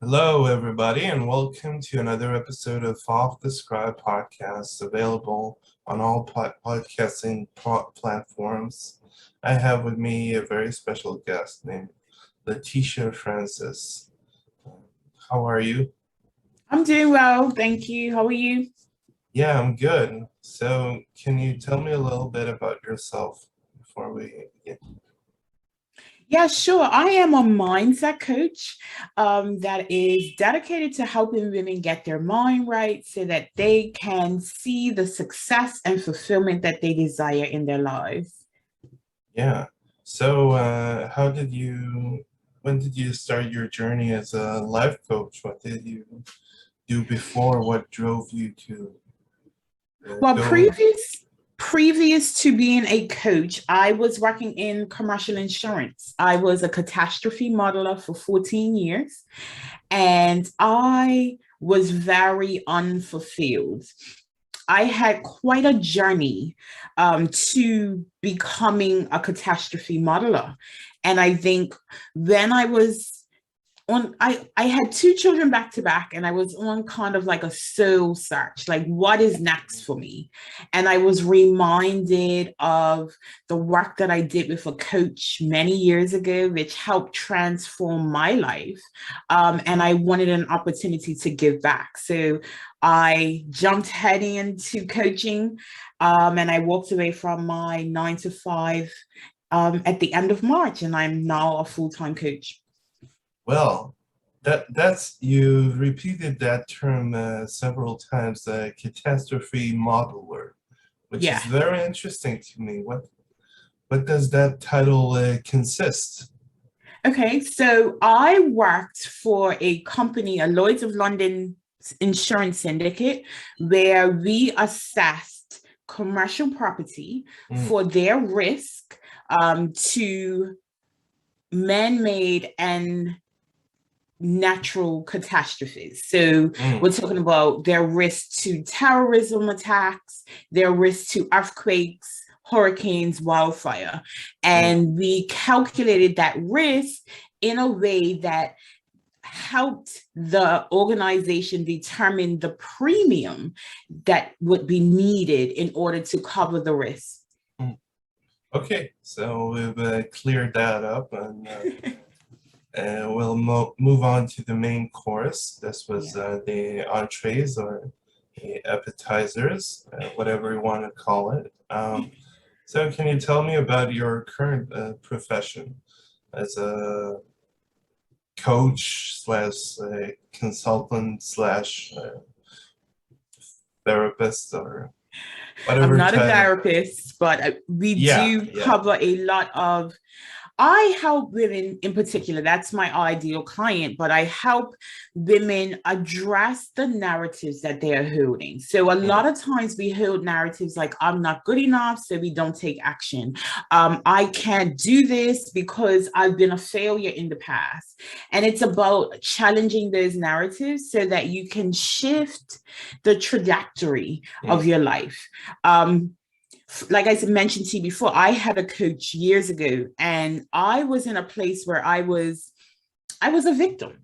Hello, everybody, and welcome to another episode of Off the Scribe podcast, available on all podcasting platforms. I have with me a very special guest named Leticia Francis. How are you? I'm doing well, thank you. How are you? Yeah, I'm good. So, can you tell me a little bit about yourself before we begin? Yeah, sure. I am a mindset coach that is dedicated to helping women get their mind right so that they can see the success and fulfillment that they desire in their lives. Yeah. So, when did you start your journey as a life coach? What did you do before? What drove you to Well, go? previous to being a coach, I was working in commercial insurance. I was a catastrophe modeler for 14 years, and I was very unfulfilled. I had quite a journey to becoming a catastrophe modeler. And I think when I was I had two children back to back, and I was on kind of like a soul search, like what is next for me? And I was reminded of the work that I did with a coach many years ago, which helped transform my life. And I wanted an opportunity to give back. So I jumped head into coaching, and I walked away from my 9 to 5 at the end of March, and I'm now a full-time coach. Well, that's you repeated that term several times, catastrophe modeler, which is Yeah. very interesting to me. What does that title consist? Okay, so I worked for a company, a Lloyd's of London insurance syndicate, where we assessed commercial property Mm, for their risk to man-made and natural catastrophes. So mm, we're talking about their risk to terrorism attacks, their risk to earthquakes, hurricanes, wildfire. mm. And we calculated that risk in a way that helped the organization determine the premium that would be needed in order to cover the risk. Mm. Okay, so we've cleared that up, and we'll move on to the main course. This was Yeah. the entrees or the appetizers, whatever you want to call it. So, can you tell me about your current profession as a coach slash consultant slash therapist or I'm whatever not a title? therapist, but we Yeah, do yeah. cover a lot of I help women in particular. That's my ideal client, but I help women address the narratives that they are holding. So, a Mm, lot of times we hold narratives like, I'm not good enough, so we don't take action. I can't do this because I've been a failure in the past. And it's about challenging those narratives so that you can shift the trajectory mm, of your life. Like I mentioned to you before, I had a coach years ago, and I was in a place where I was a victim.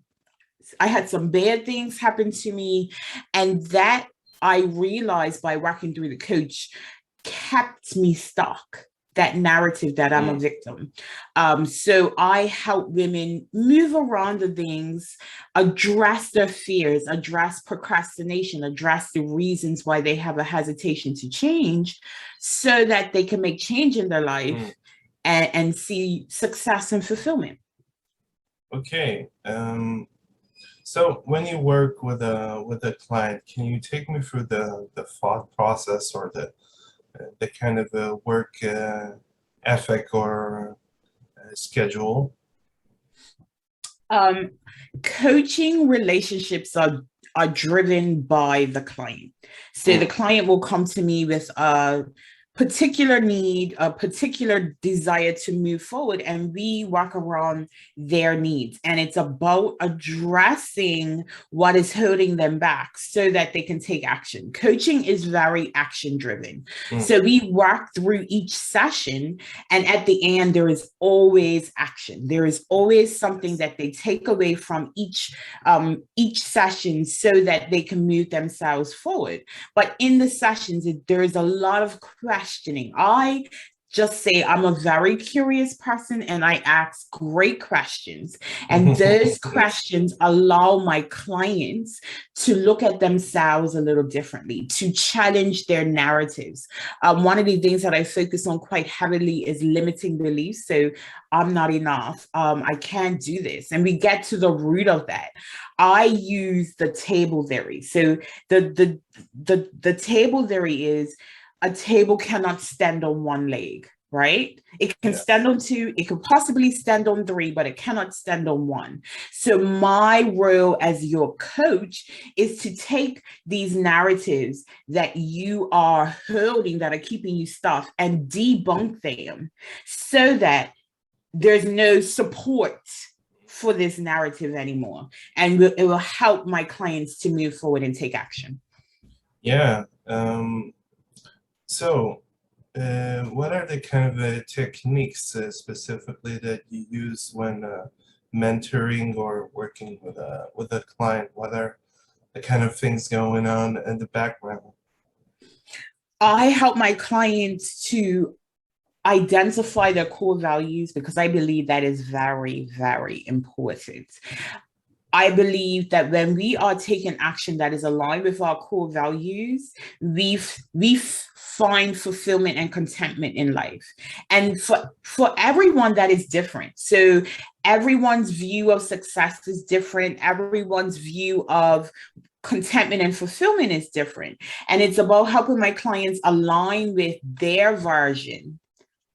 I had some bad things happen to me, and that I realized by working through the coach kept me stuck. That narrative that I'm a mm. victim. So I help women move around the things, address their fears, address procrastination, address the reasons why they have a hesitation to change so that they can make change in their Mm. life and see success and fulfillment. Okay. So when you work with a client, can you take me through the thought process or the kind of work ethic or schedule? Um, Coaching relationships are driven by the client. So the Mm, client will come to me with particular need, a particular desire to move forward, and we work around their needs. And it's about addressing what is holding them back so that they can take action. Coaching is very action driven. So we work through each session, and at the end, there is always action. There is always something that they take away from each session so that they can move themselves forward. But in the sessions, there is a lot of questioning. I just say I'm a very curious person and I ask great questions. And those questions allow my clients to look at themselves a little differently, to challenge their narratives. One of the things that I focus on quite heavily is limiting beliefs. So I'm not enough. I can't do this. And we get to the root of that. I use the table theory. So the table theory is a table cannot stand on one leg, right? It can stand on two, it could possibly stand on three, but it cannot stand on one. So my role as your coach is to take these narratives that you are holding that are keeping you stuck and debunk them so that there's no support for this narrative anymore. And it will help my clients to move forward and take action. Yeah. So what are the kind of techniques specifically that you use when mentoring or working with a client? What are the kind of things going on in the background? I help my clients to identify their core values because I believe that is very, very important. I believe that when we are taking action that is aligned with our core values, we find fulfillment and contentment in life. And for everyone, that is different. So everyone's view of success is different. Everyone's view of contentment and fulfillment is different. And it's about helping my clients align with their version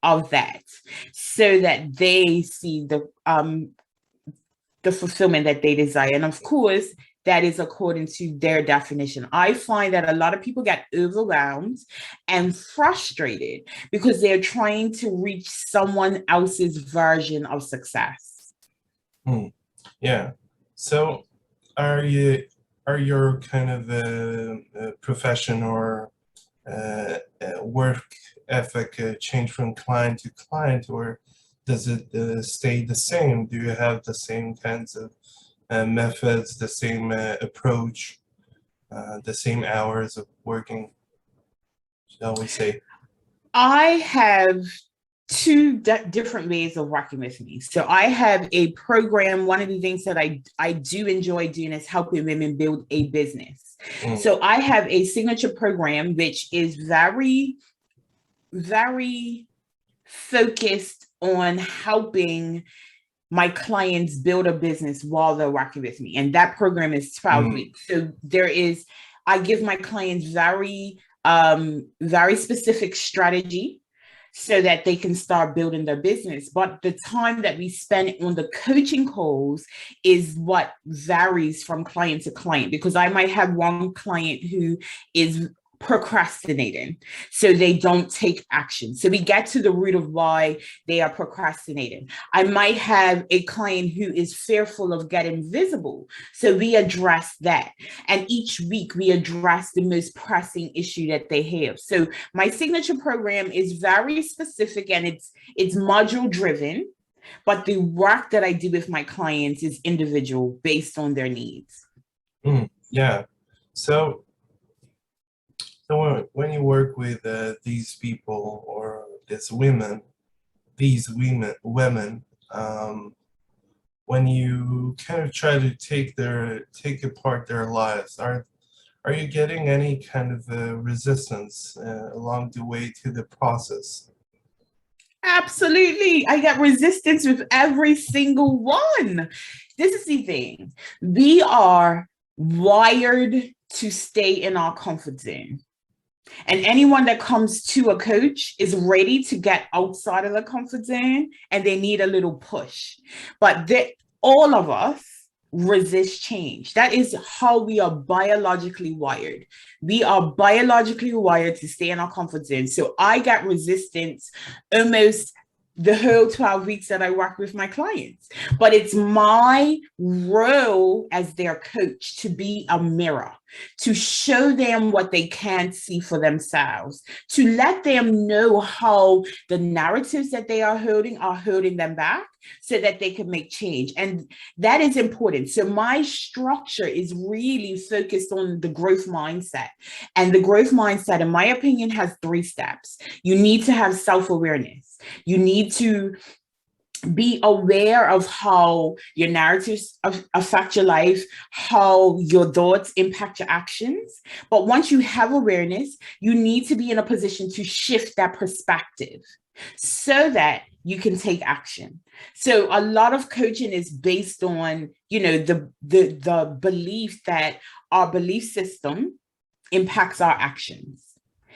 of that so that they see the fulfillment that they desire. And of course, that is according to their definition. I find that a lot of people get overwhelmed and frustrated because they're trying to reach someone else's version of success. Yeah. So are your kind of profession or work ethic change from client to client, or does it stay the same? Do you have the same kinds of methods, the same approach, the same hours of working, shall we say? I have two different ways of working with me. So I have a program. One of the things that I do enjoy doing is helping women build a business. So I have a signature program, which is very, very focused on helping my clients build a business while they're working with me. And that program is 12 weeks. So I give my clients very, very specific strategy so that they can start building their business. But the time that we spend on the coaching calls is what varies from client to client, because I might have one client who is procrastinating, so they don't take action. So we get to the root of why they are procrastinating. I might have a client who is fearful of getting visible, so we address that. And each week we address the most pressing issue that they have. So my signature program is very specific and it's module driven, but the work that I do with my clients is individual based on their needs. Yeah. So when you work with these people or these women, when you kind of try to take apart their lives, are you getting any kind of resistance along the way to the process? Absolutely. I get resistance with every single one. This is the thing. We are wired to stay in our comfort zone. And anyone that comes to a coach is ready to get outside of the comfort zone and they need a little push. But all of us resist change. That is how we are biologically wired. We are biologically wired to stay in our comfort zone. So I got resistance almost the whole 12 weeks that I work with my clients. But it's my role as their coach to be a mirror, to show them what they can't see for themselves, to let them know how the narratives that they are holding them back so that they can make change. And that is important. So my structure is really focused on the growth mindset. And the growth mindset, in my opinion, has 3 steps. You need to have self-awareness. You need to be aware of how your narratives affect your life, how your thoughts impact your actions. But once you have awareness, you need to be in a position to shift that perspective so that you can take action. So a lot of coaching is based on, the belief that our belief system impacts our actions.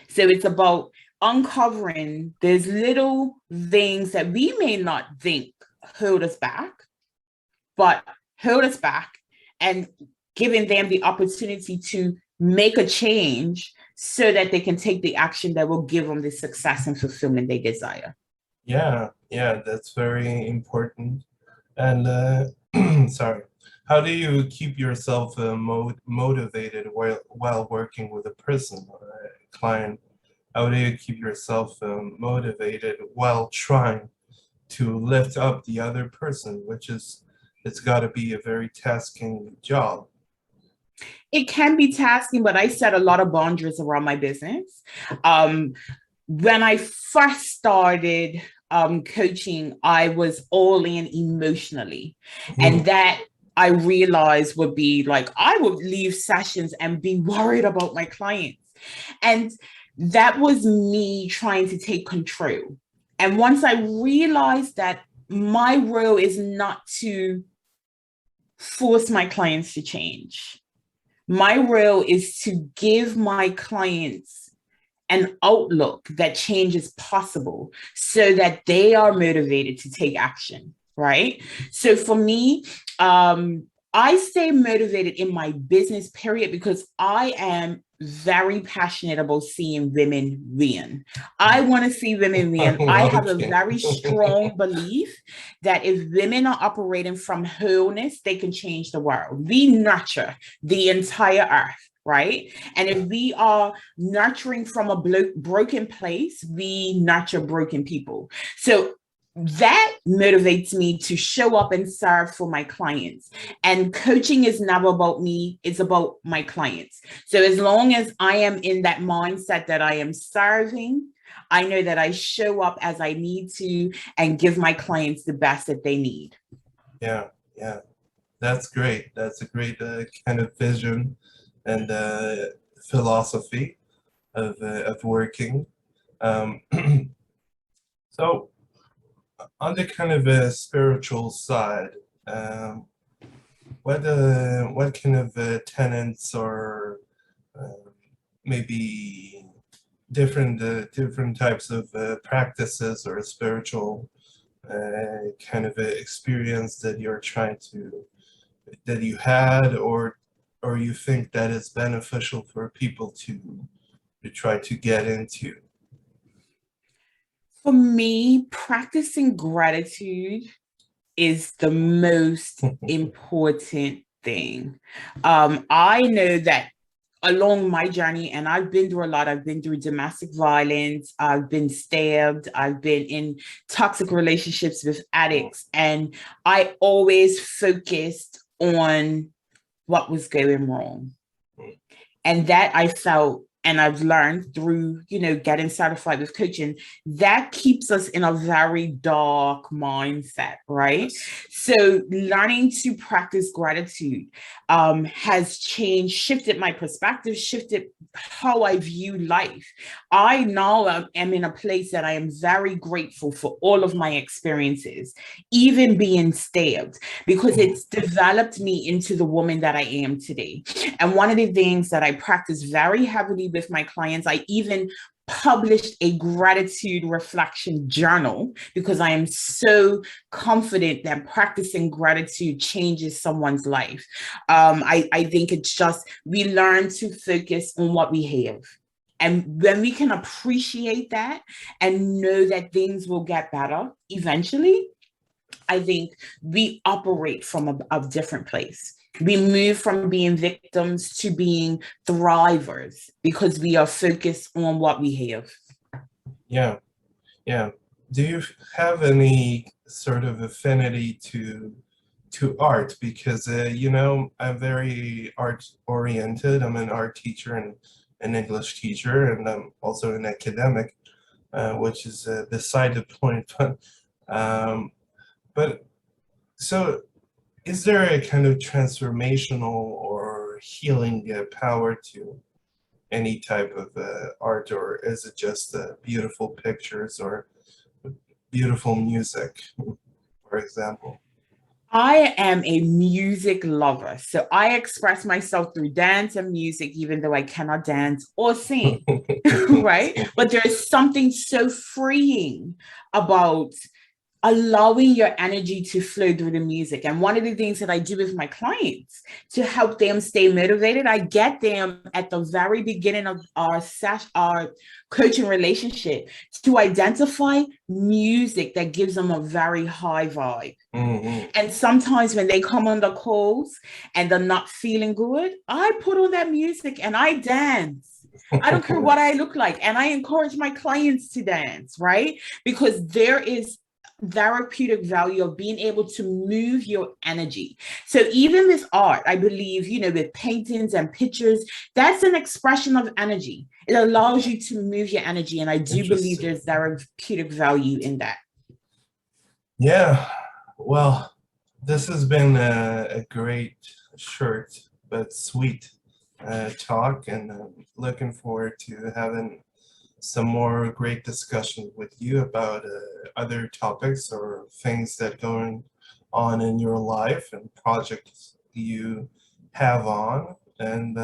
So it's about uncovering those little things that we may not think hold us back, but hold us back, and giving them the opportunity to make a change so that they can take the action that will give them the success and fulfillment they desire. Yeah, that's very important. And sorry, how do you keep yourself motivated while working with a person or a client? How do you keep yourself motivated while trying to lift up the other person, it's got to be a very tasking job? It can be tasking, but I set a lot of boundaries around my business. When I first started coaching, I was all in emotionally. And that I realized would be like, I would leave sessions and be worried about my clients. And that was me trying to take control. And once I realized that my role is not to force my clients to change, my role is to give my clients an outlook that change is possible so that they are motivated to take action, right? So for me, I stay motivated in my business, period, because I am very passionate about seeing women win. I want to see women win. I have a very strong belief that if women are operating from wholeness, they can change the world. We nurture the entire earth, right? And if we are nurturing from a broken place, we nurture broken people. So that motivates me to show up and serve for my clients. And coaching is never about me, it's about my clients. So as long as I am in that mindset that I am serving, I know that I show up as I need to and give my clients the best that they need. Yeah, that's great. That's a great kind of vision and philosophy of working. So on the kind of a spiritual side, what kind of tenets or maybe different types of practices or spiritual kind of experience that you had or you think that is beneficial for people to try to get into? For me, practicing gratitude is the most important thing. I know that along my journey, and I've been through a lot, I've been through domestic violence, I've been stabbed, I've been in toxic relationships with addicts, and I always focused on what was going wrong. And that I felt, and I've learned through, getting certified with coaching, that keeps us in a very dark mindset, right? So learning to practice gratitude has shifted my perspective, shifted how I view life. I now am in a place that I am very grateful for all of my experiences, even being stabbed, because it's developed me into the woman that I am today. And one of the things that I practice very heavily with my clients, I even published a gratitude reflection journal because I am so confident that practicing gratitude changes someone's life. I think it's just we learn to focus on what we have. And when we can appreciate that and know that things will get better eventually, I think we operate from a different place. We move from being victims to being thrivers because we are focused on what we have. Yeah, yeah. Do you have any sort of affinity to art? Because I'm very art oriented. I'm an art teacher and an English teacher, and I'm also an academic, which is beside the point. Um, but so, is there a kind of transformational or healing power to any type of art, or is it just beautiful pictures or beautiful music, for example? I am a music lover. So I express myself through dance and music, even though I cannot dance or sing, right? But there's something so freeing about allowing your energy to flow through the music. And one of the things that I do with my clients to help them stay motivated, I get them at the very beginning of our coaching relationship to identify music that gives them a very high vibe. Mm-hmm. And sometimes when they come on the calls and they're not feeling good, I put on that music and I dance. I don't care what I look like. And I encourage my clients to dance, right? Because there is therapeutic value of being able to move your energy. So even with art, I believe, with paintings and pictures, that's an expression of energy. It allows you to move your energy. And I do believe there's therapeutic value in that. Yeah, well, this has been a great, short, but sweet talk, and looking forward to having some more great discussion with you about other topics or things that going on in your life and projects you have on. And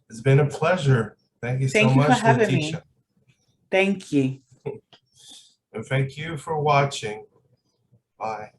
it's been a pleasure. Thank you so Thank you for much, having me. Leticia. Thank you. And thank you for watching. Bye.